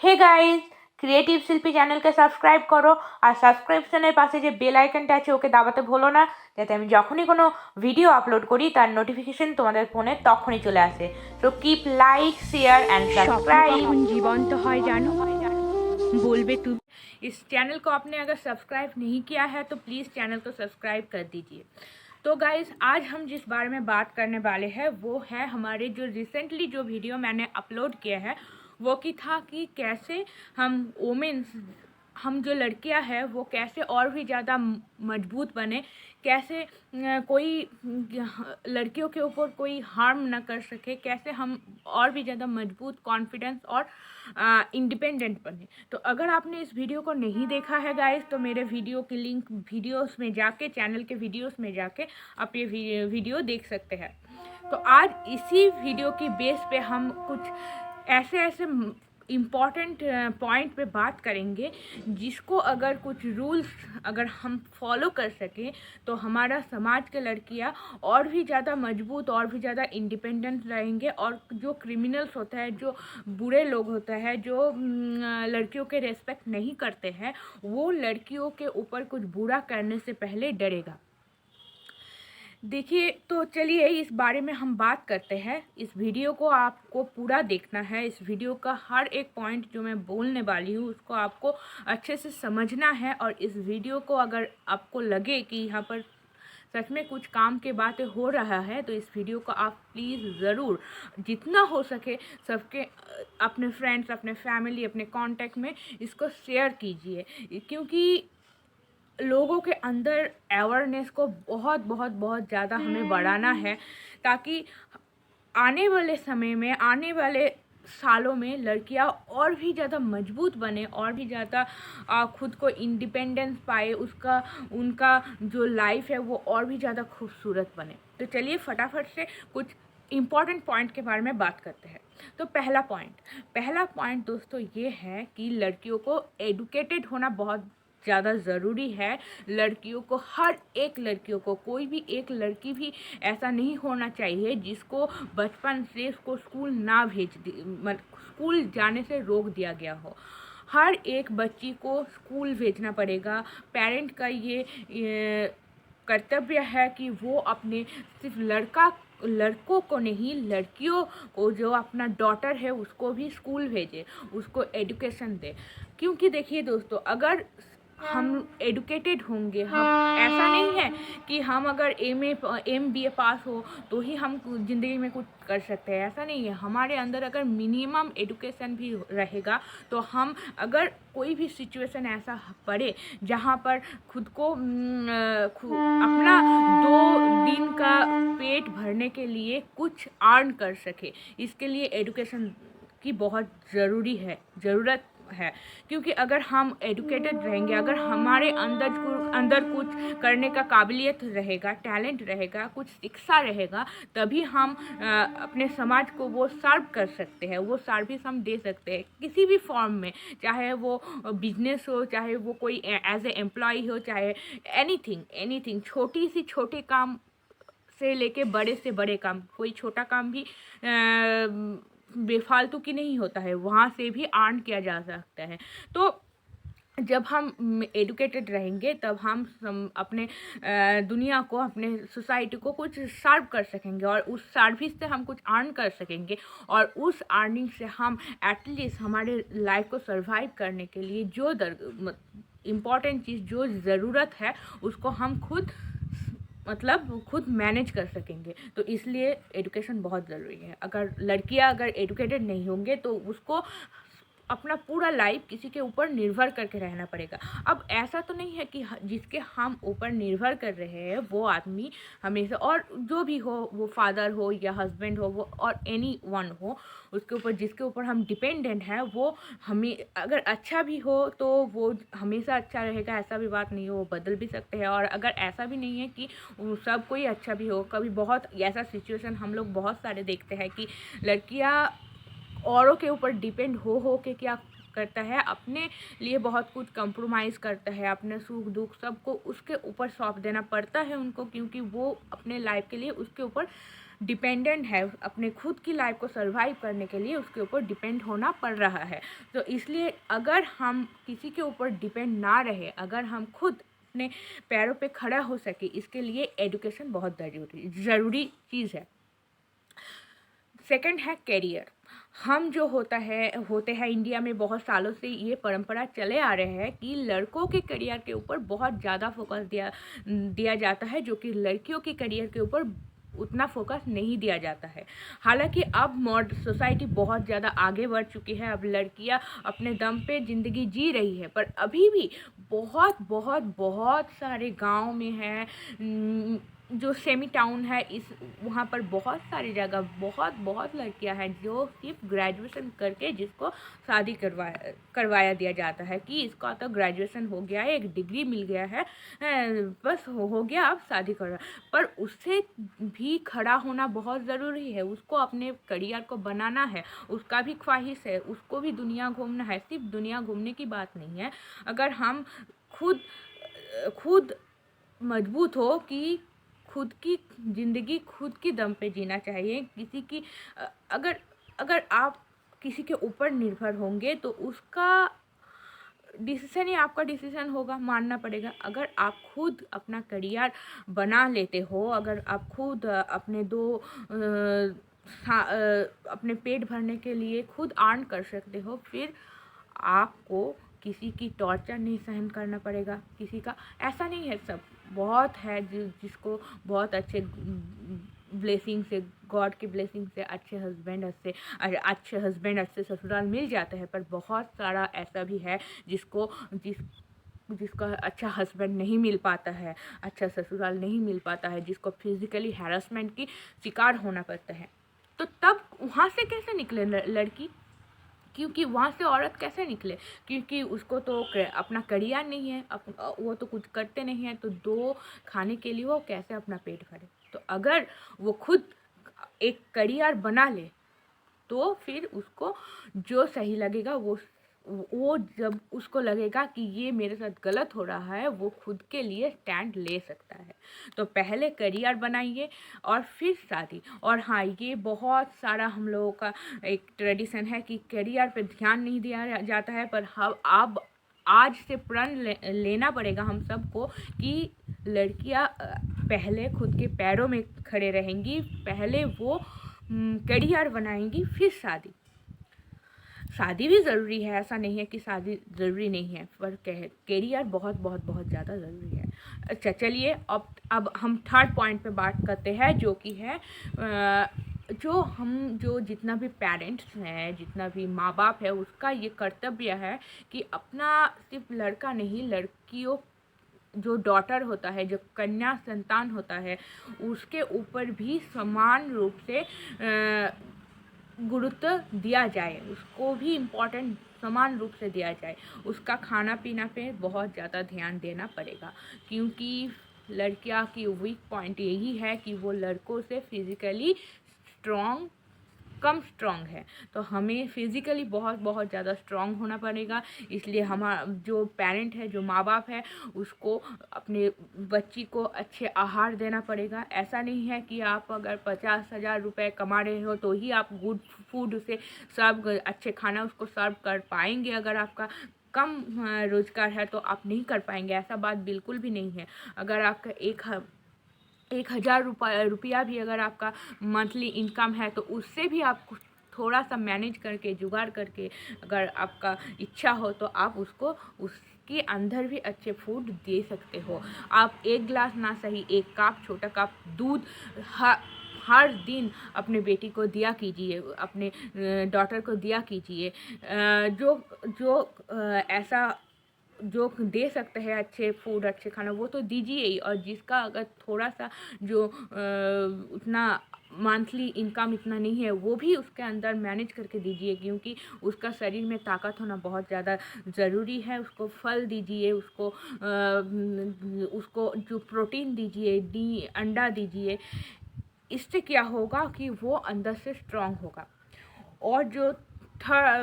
Hey guys, creative শিল্পী চ্যানেলকে subscribe করো আর সাবস্ক্রিপশনের পাশে যে বেল আইকনটা আছে ওকে দাবাতে ভুলো না, যাতে আমি যখনই কোনো ভিডিও আপলোড করি তার নোটিফিকেশন তোমাদের ফোনে তখনই চলে আসে। So keep like, share and subscribe. जीवंत है जानो बोलबे तुम। इस चैनल को आपने अगर सब्सक्राइब नहीं किया है तो प्लीज़ चैनल को सब्सक्राइब कर दीजिए। तो गाइज़, आज हम जिस बारे में बात करने वाले हैं वो है हमारे जो रिसेंटली जो वीडियो मैंने अपलोड किया है वो की था कि कैसे हम वोमेन्स, हम जो लड़कियां हैं वो कैसे और भी ज़्यादा मजबूत बने, कैसे कोई लड़कियों के ऊपर कोई हार्म ना कर सके, कैसे हम और भी ज़्यादा मजबूत, कॉन्फिडेंस और इंडिपेंडेंट बने। तो अगर आपने इस वीडियो को नहीं देखा है गाइस, तो मेरे वीडियो की लिंक वीडियोस में जाके, चैनल के वीडियोस में जाके आप ये वीडियो देख सकते हैं। तो आज इसी वीडियो की बेस पे हम कुछ ऐसे इम्पॉर्टेंट पॉइंट पे बात करेंगे जिसको अगर कुछ रूल्स अगर हम फॉलो कर सकें तो हमारा समाज के लड़कियां और भी ज़्यादा मजबूत और भी ज़्यादा इंडिपेंडेंट रहेंगे, और जो क्रिमिनल्स होता है, जो बुरे लोग होते हैं, जो लड़कियों के रेस्पेक्ट नहीं करते हैं, वो लड़कियों के ऊपर कुछ बुरा करने से पहले डरेगा। देखिए, तो चलिए इस बारे में हम बात करते हैं। इस वीडियो को आपको पूरा देखना है। इस वीडियो का हर एक पॉइंट जो मैं बोलने वाली हूँ उसको आपको अच्छे से समझना है, और इस वीडियो को अगर आपको लगे कि यहाँ पर सच में कुछ काम के बातें हो रहा है तो इस वीडियो को आप प्लीज़ ज़रूर जितना हो सके सबके, अपने फ्रेंड्स, अपने फैमिली, अपने कॉन्टैक्ट में इसको शेयर कीजिए, क्योंकि लोगों के अंदर अवेयरनेस को बहुत बहुत बहुत ज़्यादा हमें बढ़ाना है, ताकि आने वाले समय में, आने वाले सालों में लड़कियां और भी ज़्यादा मजबूत बने, और भी ज़्यादा खुद को इंडिपेंडेंस पाए, उनका जो लाइफ है वो और भी ज़्यादा खूबसूरत बने। तो चलिए फटाफट से कुछ इम्पॉर्टेंट पॉइंट के बारे में बात करते हैं। तो पहला पॉइंट दोस्तों ये है कि लड़कियों को एडुकेटेड होना बहुत ज़्यादा ज़रूरी है। लड़कियों को, हर एक लड़कियों को, कोई भी एक लड़की भी ऐसा नहीं होना चाहिए जिसको बचपन से उसको स्कूल ना स्कूल जाने से रोक दिया गया हो। हर एक बच्ची को स्कूल भेजना पड़ेगा। पेरेंट का ये कर्तव्य है कि वो अपने सिर्फ लड़कों को नहीं, लड़कियों को, जो अपना डॉटर है उसको भी स्कूल भेजे, उसको एजुकेशन दे। क्योंकि देखिए दोस्तों, अगर हम एडुकेटेड होंगे, हम, ऐसा नहीं है कि हम अगर MBA पास हो तो ही हम ज़िंदगी में कुछ कर सकते हैं, ऐसा नहीं है। हमारे अंदर अगर मिनिमम एडुकेशन भी रहेगा तो हम, अगर कोई भी सिचुएशन ऐसा पड़े जहाँ पर खुद को अपना 2 दिन का पेट भरने के लिए कुछ अर्न कर सके, इसके लिए एडुकेशन की बहुत ज़रूरत है। क्योंकि अगर हम एडुकेटेड रहेंगे, अगर हमारे अंदर कुछ करने का काबिलियत रहेगा, टैलेंट रहेगा, कुछ शिक्षा रहेगा, तभी हम अपने समाज को वो सर्व कर सकते हैं, वो सर्विस हम दे सकते हैं किसी भी फॉर्म में, चाहे वो बिजनेस हो, चाहे वो कोई एज ए एम्प्लॉय हो, चाहे एनीथिंग, छोटी से छोटे काम से लेके बड़े से बड़े काम, कोई छोटा काम भी बेफालतू की नहीं होता है, वहाँ से भी अर्न किया जा सकता है। तो जब हम एडुकेटेड रहेंगे तब हम अपने दुनिया को, अपने सोसाइटी को कुछ सर्व कर सकेंगे, और उस सर्विस से हम कुछ अर्न कर सकेंगे, और उस अर्निंग से हम एटलीस्ट हमारे लाइफ को सर्वाइव करने के लिए जो इम्पॉर्टेंट चीज़, जो ज़रूरत है, उसको हम खुद मैनेज कर सकेंगे। तो इसलिए एजुकेशन बहुत ज़रूरी है। अगर लड़कियां एजुकेटेड नहीं होंगे तो उसको अपना पूरा लाइफ किसी के ऊपर निर्भर करके रहना पड़ेगा। अब ऐसा तो नहीं है कि जिसके हम ऊपर निर्भर कर रहे हैं वो आदमी हमेशा, और जो भी हो, वो फादर हो या हस्बैंड हो, वो और एनी वन हो, उसके ऊपर, जिसके ऊपर हम डिपेंडेंट हैं, वो हमें अगर अच्छा भी हो तो वो हमेशा अच्छा रहेगा, ऐसा भी बात नहीं हो, वो बदल भी सकते हैं। और अगर ऐसा भी नहीं है कि सब कोई अच्छा भी हो, कभी बहुत ऐसा सिचुएशन हम लोग बहुत सारे देखते हैं कि लड़कियां औरों के ऊपर डिपेंड हो के क्या करता है, अपने लिए बहुत कुछ कंप्रोमाइज़ करता है, अपने सुख दुख सबको उसके ऊपर सौंप देना पड़ता है उनको, क्योंकि वो अपने लाइफ के लिए उसके ऊपर डिपेंडेंट है, अपने खुद की लाइफ को सर्वाइव करने के लिए उसके ऊपर डिपेंड होना पड़ रहा है। तो इसलिए अगर हम किसी के ऊपर डिपेंड ना रहे, अगर हम खुद अपने पैरों पे खड़ा हो सके, इसके लिए एजुकेशन बहुत ज़रूरी चीज़ है। सेकंड है करियर। हम जो होते हैं इंडिया में बहुत सालों से ये परंपरा चले आ रहे हैं कि लड़कों के करियर के ऊपर बहुत ज़्यादा फोकस दिया जाता है, जो कि लड़कियों के करियर के ऊपर उतना फोकस नहीं दिया जाता है। हालांकि अब मॉडर्न सोसाइटी बहुत ज़्यादा आगे बढ़ चुकी है, अब लड़कियां अपने दम पे ज़िंदगी जी रही है, पर अभी भी बहुत बहुत बहुत सारे गांव में है, जो सेमी टाउन है, इस वहाँ पर बहुत सारी जगह बहुत बहुत लड़कियां हैं जो सिर्फ ग्रेजुएशन करके जिसको शादी करवाया दिया जाता है कि इसका तो ग्रेजुएशन हो गया है, एक डिग्री मिल गया है, बस हो गया, अब शादी कर रहा है। पर उससे भी खड़ा होना बहुत ज़रूरी है, उसको अपने करियर को बनाना है, उसका भी ख्वाहिश है, उसको भी दुनिया घूमना है। सिर्फ दुनिया घूमने की बात नहीं है, अगर हम खुद मजबूत हो कि खुद की ज़िंदगी खुद की दम पे जीना चाहिए। किसी की अगर आप किसी के ऊपर निर्भर होंगे तो उसका डिसीज़न ही आपका डिसीज़न होगा, मानना पड़ेगा। अगर आप खुद अपना करियर बना लेते हो, अगर आप खुद अपने पेट भरने के लिए खुद अर्न कर सकते हो, फिर आपको किसी की टॉर्चर नहीं सहन करना पड़ेगा। किसी का ऐसा नहीं है, सब बहुत है जिसको बहुत अच्छे ब्लेसिंग से, गॉड की ब्लेसिंग से अच्छे हस्बैंड अच्छे ससुराल मिल जाते हैं, पर बहुत सारा ऐसा भी है जिसका अच्छा हस्बैंड नहीं मिल पाता है, अच्छा ससुराल नहीं मिल पाता है, जिसको फिजिकली हैरेसमेंट की शिकार होना पड़ता है। तो तब वहाँ से कैसे निकले लड़की? क्योंकि वहाँ से औरत कैसे निकले? क्योंकि उसको तो अपना करियर नहीं है, वो तो कुछ करते नहीं है, तो दो खाने के लिए वो कैसे अपना पेट भरे? तो अगर वो खुद एक करियर बना ले तो फिर उसको जो सही लगेगा वो जब उसको लगेगा कि ये मेरे साथ गलत हो रहा है, वो खुद के लिए स्टैंड ले सकता है। तो पहले करियर बनाइए और फिर शादी। और हाँ, ये बहुत सारा हम लोगों का एक ट्रेडिशन है कि करियर पे ध्यान नहीं दिया जाता है, पर हम अब आज से प्रण लेना पड़ेगा हम सबको कि लड़कियां पहले खुद के पैरों में खड़े रहेंगी, पहले वो करियर बनाएंगी, फिर शादी भी ज़रूरी है, ऐसा नहीं है कि शादी ज़रूरी नहीं है, पर करियर बहुत बहुत बहुत ज़्यादा ज़रूरी है। अच्छा, चलिए अब हम थर्ड पॉइंट पे बात करते हैं, जो कि है जो जितना भी पेरेंट्स हैं, जितना भी माँ बाप है, उसका ये कर्तव्य है कि अपना सिर्फ लड़का नहीं, लड़कियों जो डॉटर होता है, जो कन्या संतान होता है, उसके ऊपर भी समान रूप से गुरुत्व दिया जाए, उसको भी इम्पोर्टेंट समान रूप से दिया जाए। उसका खाना पीना पे बहुत ज़्यादा ध्यान देना पड़ेगा, क्योंकि लड़कियां की वीक पॉइंट यही है कि वो लड़कों से फिज़िकली कम स्ट्रॉन्ग है। तो हमें फिज़िकली बहुत बहुत ज़्यादा स्ट्रॉन्ग होना पड़ेगा। इसलिए हमारा जो पेरेंट है, जो माँ बाप है, उसको अपने बच्ची को अच्छे आहार देना पड़ेगा। ऐसा नहीं है कि आप अगर 50,000 रुपये कमा रहे हो तो ही आप गुड फूड उसे सर्व, अच्छे खाना उसको सर्व कर पाएंगे। अगर आपका कम रोजगार है तो आप नहीं कर पाएंगे, ऐसा बात बिल्कुल भी नहीं है। अगर आपका 1,000 रुपया भी अगर आपका मंथली इनकम है तो उससे भी आप थोड़ा सा मैनेज करके, जुगाड़ करके, अगर आपका इच्छा हो तो आप उसको उसके अंदर भी अच्छे फूड दे सकते हो। आप 1 गिलास ना सही, 1 कप, छोटा कप दूध हर दिन अपने बेटी को दिया कीजिए, अपने डॉटर को दिया कीजिए। ऐसा जो दे सकते हैं अच्छे फूड, अच्छे खाना, वो तो दीजिए ही। और जिसका अगर थोड़ा सा जो उतना मंथली इनकम इतना नहीं है, वो भी उसके अंदर मैनेज करके दीजिए, क्योंकि उसका शरीर में ताकत होना बहुत ज़्यादा ज़रूरी है। उसको फल दीजिए, उसको जो प्रोटीन दीजिए, अंडा दीजिए। इससे क्या होगा कि वो अंदर से स्ट्रांग होगा। और जो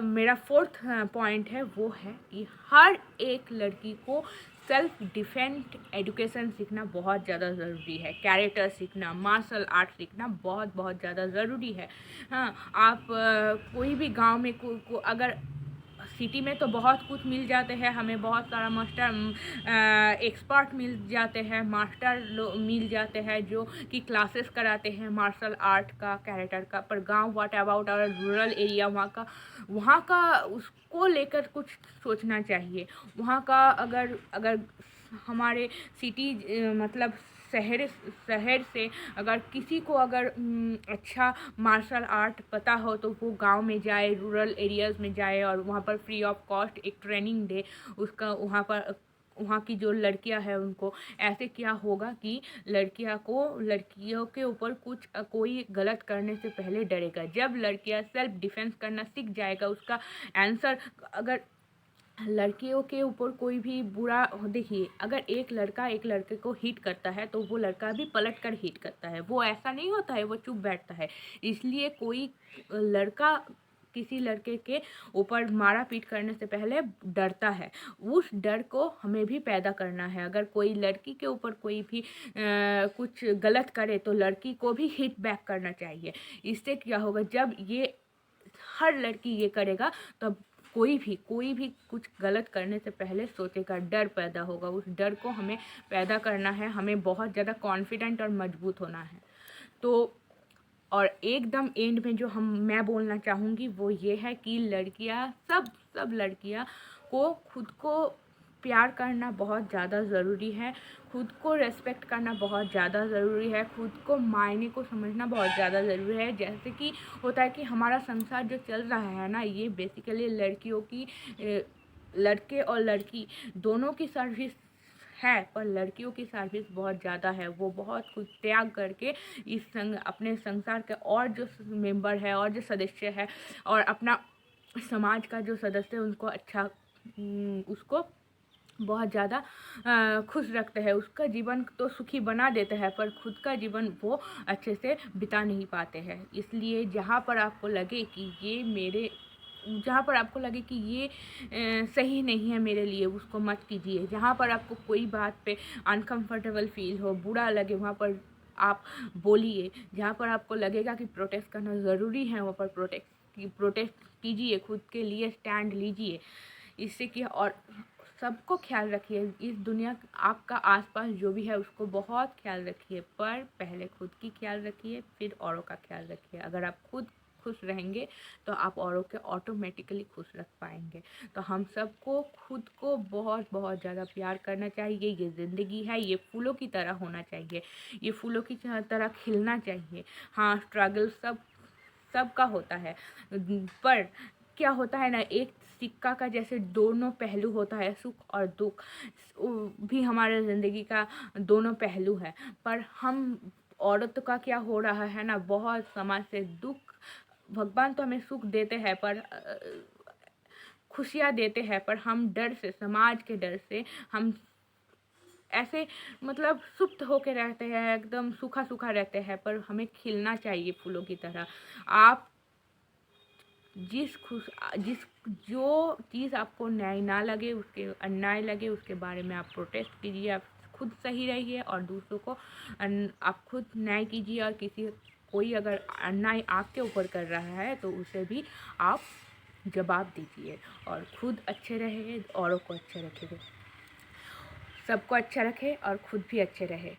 मेरा फोर्थ पॉइंट है वो है कि हर एक लड़की को सेल्फ डिफेंस एजुकेशन सीखना बहुत ज़्यादा ज़रूरी है। कैरेक्टर सीखना, मार्शल आर्ट सीखना बहुत बहुत ज़्यादा ज़रूरी है। हाँ, आप कोई भी गांव में अगर सिटी में तो बहुत कुछ मिल जाते हैं हमें, बहुत सारा मास्टर एक्सपर्ट मिल जाते हैं, मास्टर मिल जाते हैं जो कि क्लासेस कराते हैं मार्शल आर्ट का, कैरेक्टर का। पर गांव, व्हाट अबाउट और रूरल एरिया, वहाँ का उसको लेकर कुछ सोचना चाहिए। वहाँ का अगर अगर हमारे सिटी मतलब शहर से अगर किसी को अगर अच्छा मार्शल आर्ट पता हो तो वो गांव में जाए, रूरल एरियाज़ में जाए और वहाँ पर फ्री ऑफ कॉस्ट एक ट्रेनिंग दे। उसका वहाँ की जो लड़कियां हैं उनको, ऐसे क्या होगा कि लड़कियों के ऊपर कुछ कोई गलत करने से पहले डरेगा। जब लड़कियां सेल्फ डिफेंस करना सीख जाएगा, उसका आंसर, अगर लड़कियों के ऊपर कोई भी बुरा, देखिए अगर एक लड़का एक लड़के को हिट करता है तो वो लड़का भी पलट कर हिट करता है, वो ऐसा नहीं होता है वो चुप बैठता है। इसलिए कोई लड़का किसी लड़के के ऊपर मारा पीट करने से पहले डरता है। उस डर को हमें भी पैदा करना है। अगर कोई लड़की के ऊपर कोई भी कुछ गलत करे तो लड़की को भी हिट बैक करना चाहिए। इससे क्या होगा, जब ये हर लड़की ये करेगा तब कोई भी कुछ गलत करने से पहले सोचेगा, डर पैदा होगा। उस डर को हमें पैदा करना है, हमें बहुत ज़्यादा कॉन्फिडेंट और मजबूत होना है। तो और एकदम एंड में जो मैं बोलना चाहूँगी वो ये है कि लड़कियाँ, सब लड़कियाँ को खुद को प्यार करना बहुत ज़्यादा ज़रूरी है, खुद को रेस्पेक्ट करना बहुत ज़्यादा ज़रूरी है, खुद को मायने को समझना बहुत ज़्यादा ज़रूरी है। जैसे कि होता है कि हमारा संसार जो चल रहा है ना, ये बेसिकली लड़कियों की, लड़के और लड़की दोनों की सर्विस है, पर लड़कियों की सर्विस बहुत ज़्यादा है। वो बहुत कुछ त्याग करके अपने संसार के और जो मेंबर है और जो सदस्य है और अपना समाज का जो सदस्य है उनको उसको बहुत ज़्यादा खुश रखते हैं। उसका जीवन तो सुखी बना देते हैं पर खुद का जीवन वो अच्छे से बिता नहीं पाते हैं। इसलिए जहाँ पर आपको लगे कि ये सही नहीं है मेरे लिए, उसको मत कीजिए। जहाँ पर आपको कोई बात पे अनकंफर्टेबल फील हो, बुरा लगे, वहाँ पर आप बोलिए। जहाँ पर आपको लगेगा कि प्रोटेस्ट करना ज़रूरी है वहाँ पर प्रोटेस्ट कीजिए, खुद के लिए स्टैंड लीजिए। इससे कि और सबको ख्याल रखिए। इस दुनिया, आपका आसपास जो भी है उसको बहुत ख्याल रखिए, पर पहले खुद की ख्याल रखिए, फिर औरों का ख्याल रखिए। अगर आप खुद खुश रहेंगे तो आप औरों के ऑटोमेटिकली खुश रख पाएंगे। तो हम सबको खुद को बहुत बहुत ज़्यादा प्यार करना चाहिए। ये ज़िंदगी है, ये फूलों की तरह होना चाहिए, ये फूलों की तरह खिलना चाहिए। हाँ, स्ट्रगल सबका होता है, पर क्या होता है ना, एक सिक्का का जैसे दोनों पहलू होता है, सुख और दुख भी हमारे ज़िंदगी का दोनों पहलू है। पर हम औरत का क्या हो रहा है ना, बहुत समाज से दुख, भगवान तो हमें सुख देते हैं पर खुशियाँ देते हैं, पर हम डर से, समाज के डर से हम ऐसे मतलब सुप्त होके रहते हैं, एकदम सूखा सूखा रहते हैं। पर हमें खिलना चाहिए फूलों की तरह। आप जो चीज़ आपको न्याय ना लगे, उसके अन्याय लगे, उसके बारे में आप प्रोटेस्ट कीजिए। आप खुद सही रहिए और दूसरों को आप खुद न्याय कीजिए। और कोई अगर अन्याय आपके ऊपर कर रहा है तो उसे भी आप जवाब दीजिए। और खुद अच्छे रहिए, औरों को अच्छे रखिए, सबको अच्छा रखे और खुद भी अच्छे रहे।